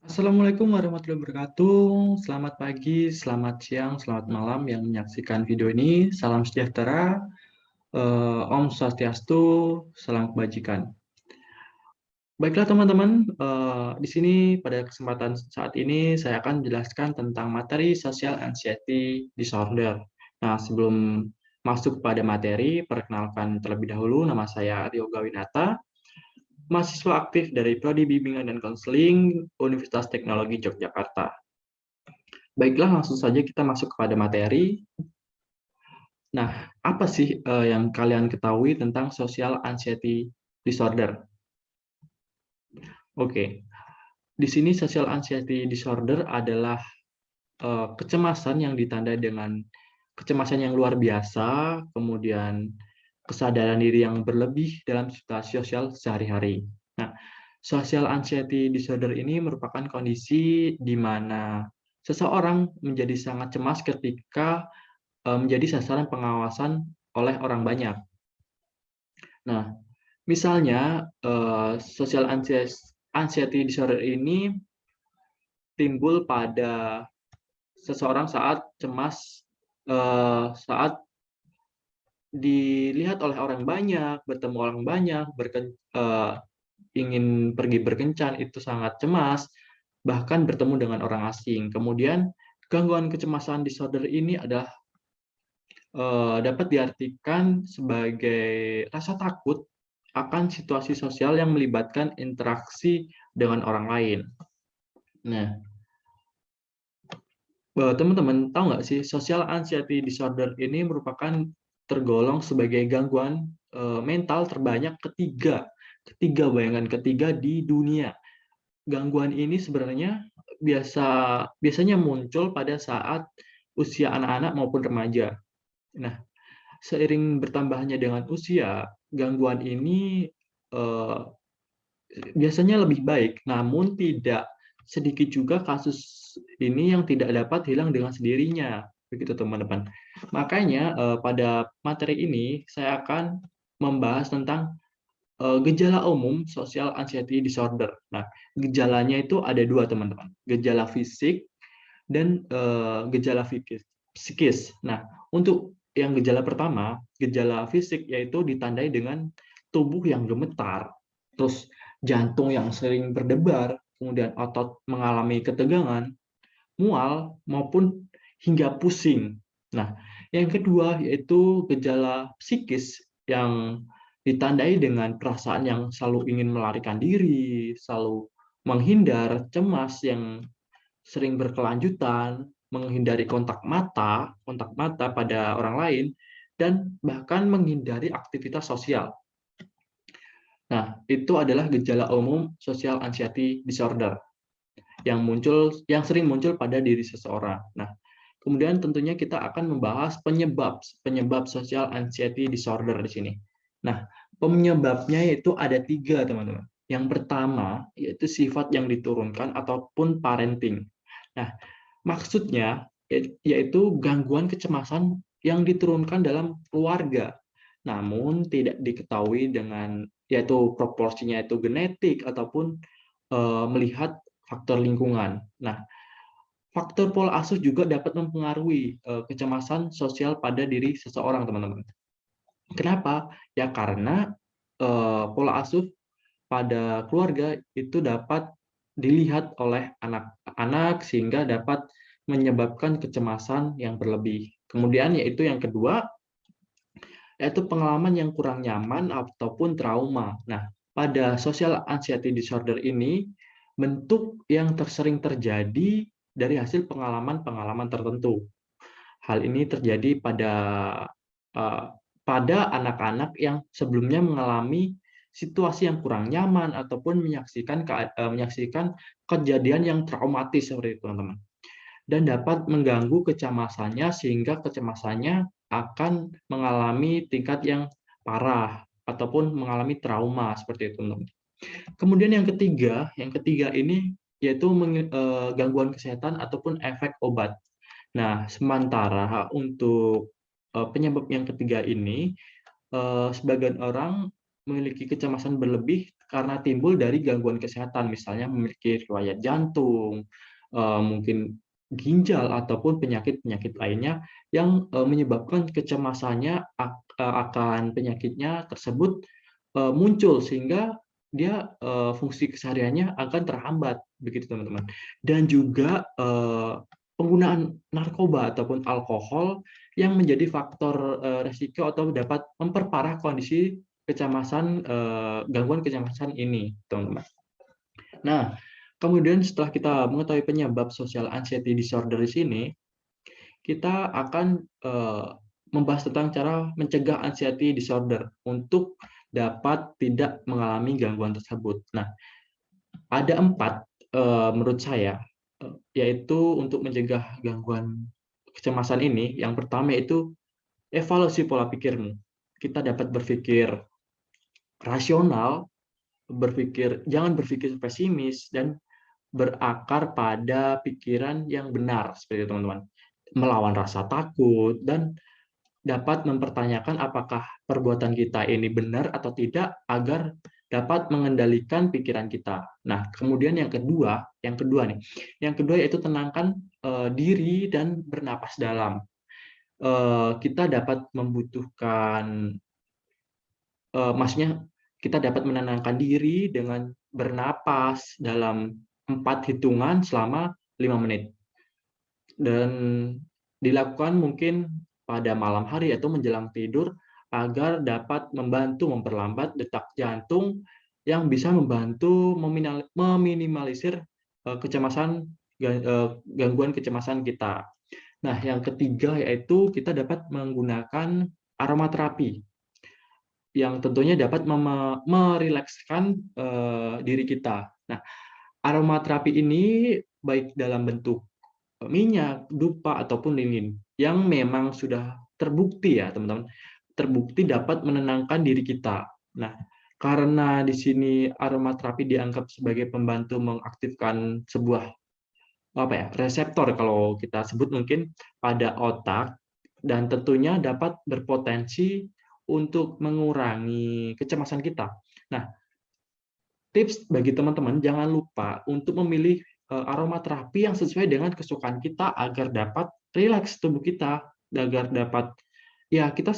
Assalamualaikum warahmatullahi wabarakatuh. Selamat pagi, selamat siang, selamat malam yang menyaksikan video ini. Salam sejahtera, Om Swastiastu, salam kebajikan. Baiklah teman-teman, di sini pada kesempatan saat ini saya akan menjelaskan tentang materi Social Anxiety Disorder. Nah, sebelum masuk pada materi, perkenalkan terlebih dahulu, nama saya Aryo Gawinata, mahasiswa aktif dari Prodi Bimbingan dan Konseling Universitas Teknologi Yogyakarta. Baiklah, langsung saja kita masuk kepada materi. Nah, apa sih yang kalian ketahui tentang social anxiety disorder? Oke, di sini social anxiety disorder adalah kecemasan yang ditandai dengan kecemasan yang luar biasa, kemudian kesadaran diri yang berlebih dalam situasi sosial sehari-hari. Nah, social anxiety disorder ini merupakan kondisi di mana seseorang menjadi sangat cemas ketika menjadi sasaran pengawasan oleh orang banyak. Nah, misalnya social anxiety disorder ini timbul pada seseorang saat cemas saat dilihat oleh orang banyak, bertemu orang banyak, ingin pergi berkencan itu sangat cemas, bahkan bertemu dengan orang asing. Kemudian gangguan kecemasan disorder ini adalah dapat diartikan sebagai rasa takut akan situasi sosial yang melibatkan interaksi dengan orang lain. Nah, teman-teman tahu nggak sih, social anxiety disorder ini merupakan tergolong sebagai gangguan mental terbanyak bayangan ketiga di dunia. Gangguan ini sebenarnya biasanya muncul pada saat usia anak-anak maupun remaja. Nah, seiring bertambahnya dengan usia, gangguan ini eh, biasanya lebih baik, namun tidak sedikit juga kasus ini yang tidak dapat hilang dengan sendirinya, begitu teman-teman. Makanya pada materi ini saya akan membahas tentang gejala umum social anxiety disorder. Nah, gejalanya itu ada dua teman-teman, gejala fisik dan gejala psikis. Nah, untuk yang gejala pertama, gejala fisik yaitu ditandai dengan tubuh yang gemetar, terus jantung yang sering berdebar, kemudian otot mengalami ketegangan, mual, maupun hingga pusing. Nah, yang kedua yaitu gejala psikis yang ditandai dengan perasaan yang selalu ingin melarikan diri, selalu menghindar, cemas yang sering berkelanjutan, menghindari kontak mata pada orang lain, dan bahkan menghindari aktivitas sosial. Nah, itu adalah gejala umum social anxiety disorder yang sering muncul pada diri seseorang. Nah, kemudian tentunya kita akan membahas penyebab social anxiety disorder di sini. Nah, penyebabnya itu ada tiga, teman-teman. Yang pertama yaitu sifat yang diturunkan ataupun parenting. Nah, maksudnya yaitu gangguan kecemasan yang diturunkan dalam keluarga, namun tidak diketahui dengan yaitu proporsinya itu genetik ataupun melihat faktor lingkungan. Nah, faktor pola asuh juga dapat mempengaruhi kecemasan sosial pada diri seseorang, teman-teman. Kenapa? Ya karena pola asuh pada keluarga itu dapat dilihat oleh anak-anak sehingga dapat menyebabkan kecemasan yang berlebih. Kemudian yaitu yang kedua, yaitu pengalaman yang kurang nyaman ataupun trauma. Nah, pada social anxiety disorder ini, bentuk yang tersering terjadi dari hasil pengalaman-pengalaman tertentu. Hal ini terjadi uh, pada anak-anak yang sebelumnya mengalami situasi yang kurang nyaman ataupun menyaksikan kejadian yang traumatis seperti itu, teman-teman. Dan dapat mengganggu kecemasannya sehingga kecemasannya akan mengalami tingkat yang parah ataupun mengalami trauma seperti itu, teman-teman. Kemudian yang ketiga ini yaitu gangguan kesehatan ataupun efek obat. Nah, sementara untuk penyebab yang ketiga ini, sebagian orang memiliki kecemasan berlebih karena timbul dari gangguan kesehatan, misalnya memiliki riwayat jantung, mungkin ginjal ataupun penyakit-penyakit lainnya yang menyebabkan kecemasannya akan penyakitnya tersebut muncul, sehingga dia fungsi kesehariannya akan terhambat, begitu teman-teman. Dan juga penggunaan narkoba ataupun alkohol yang menjadi faktor resiko atau dapat memperparah kondisi kecemasan, gangguan kecemasan ini, teman-teman. Nah, kemudian setelah kita mengetahui penyebab social anxiety disorder di sini, kita akan membahas tentang cara mencegah anxiety disorder untuk dapat tidak mengalami gangguan tersebut. Nah, ada 4 menurut saya, yaitu untuk mencegah gangguan kecemasan ini. Yang pertama itu evaluasi pola pikirmu. Kita dapat berpikir rasional, jangan berpikir pesimis, dan berakar pada pikiran yang benar, seperti itu teman-teman. Melawan rasa takut dan dapat mempertanyakan apakah perbuatan kita ini benar atau tidak agar dapat mengendalikan pikiran kita. Nah, kemudian yang kedua nih. Yang kedua yaitu tenangkan diri dan bernapas dalam. Kita dapat membutuhkan maksudnya kita dapat menenangkan diri dengan bernapas dalam 4 hitungan selama 5 menit. Dan dilakukan mungkin pada malam hari atau menjelang tidur agar dapat membantu memperlambat detak jantung yang bisa membantu meminimalisir gangguan kecemasan kita. Nah, yang ketiga yaitu kita dapat menggunakan aromaterapi yang tentunya dapat merilekskan diri kita. Nah, aromaterapi ini baik dalam bentuk minyak, dupa, ataupun lilin yang memang sudah terbukti ya teman-teman, terbukti dapat menenangkan diri kita. Nah, karena di sini aromaterapi dianggap sebagai pembantu mengaktifkan sebuah reseptor kalau kita sebut mungkin pada otak, dan tentunya dapat berpotensi untuk mengurangi kecemasan kita. Nah, tips bagi teman-teman, jangan lupa untuk memilih aromaterapi yang sesuai dengan kesukaan kita agar dapat rileks tubuh kita, agar dapat kita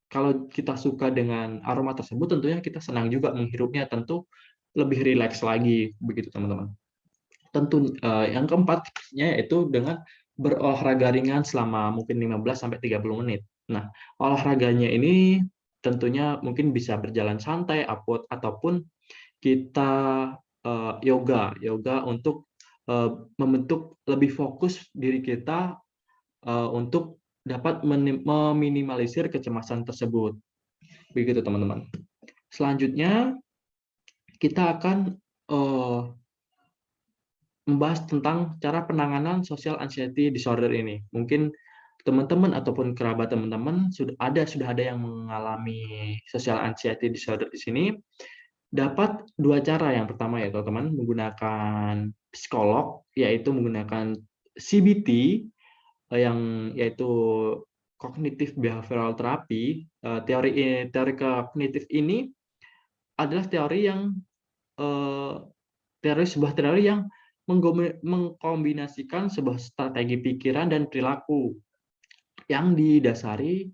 kalau kita suka dengan aroma tersebut tentunya kita senang juga menghirupnya, tentu lebih rileks lagi, begitu teman-teman. Tentu yang keempatnya yaitu dengan berolahraga ringan selama mungkin 15 sampai 30 menit. Nah, olahraganya ini tentunya mungkin bisa berjalan santai ataupun kita yoga untuk membentuk lebih fokus diri kita untuk dapat meminimalisir kecemasan tersebut. Begitu teman-teman. Selanjutnya kita akan membahas tentang cara penanganan social anxiety disorder ini. Mungkin teman-teman ataupun kerabat teman-teman sudah ada yang mengalami social anxiety disorder di sini. Dapat 2 cara. Yang pertama ya teman-teman, menggunakan psikolog, yaitu menggunakan CBT, yaitu Cognitive Behavioral Therapy. Teori kognitif ini adalah sebuah teori yang mengkombinasikan sebuah strategi pikiran dan perilaku yang didasari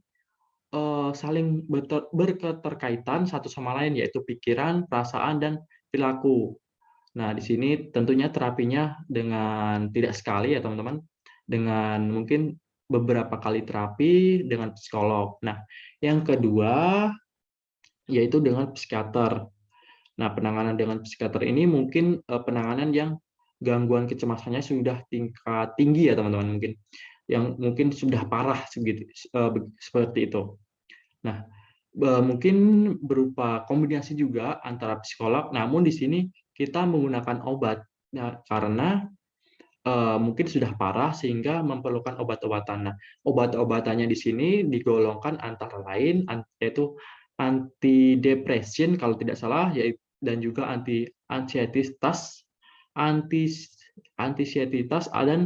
saling berketerkaitan satu sama lain, yaitu pikiran, perasaan, dan perilaku. Nah, di sini tentunya terapinya dengan tidak sekali ya teman-teman, dengan mungkin beberapa kali terapi dengan psikolog. Nah, yang kedua yaitu dengan psikiater. Nah, penanganan dengan psikiater ini mungkin penanganan yang gangguan kecemasannya sudah tingkat tinggi ya teman-teman, yang mungkin sudah parah seperti itu. Nah, mungkin berupa kombinasi juga antara psikolog, namun di sini kita menggunakan obat. Nah, karena mungkin sudah parah sehingga memerlukan obat-obatan. Nah, obat-obatannya di sini digolongkan antara lain yaitu antidepresin kalau tidak salah, dan juga antisietas, dan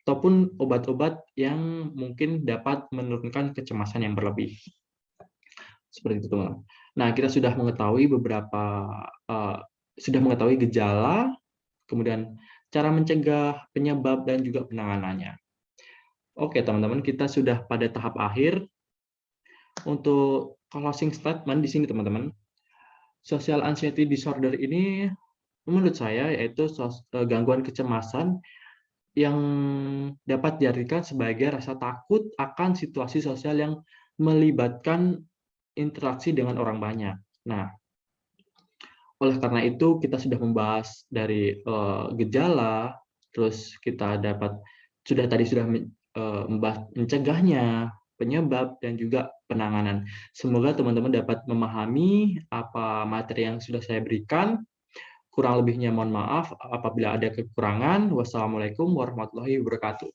ataupun obat-obat yang mungkin dapat menurunkan kecemasan yang berlebih. Seperti itu, teman-teman. Nah, kita sudah mengetahui beberapa sudah mengetahui gejala, kemudian cara mencegah, penyebab, dan juga penanganannya. Oke, teman-teman, kita sudah pada tahap akhir. Untuk closing statement di sini, teman-teman, social anxiety disorder ini menurut saya yaitu gangguan kecemasan yang dapat diartikan sebagai rasa takut akan situasi sosial yang melibatkan interaksi dengan orang banyak. Nah, oleh karena itu kita sudah membahas dari gejala, terus kita sudah membahas mencegahnya, penyebab, dan juga penanganan. Semoga teman-teman dapat memahami apa materi yang sudah saya berikan. Kurang lebihnya mohon maaf apabila ada kekurangan. Wassalamualaikum warahmatullahi wabarakatuh.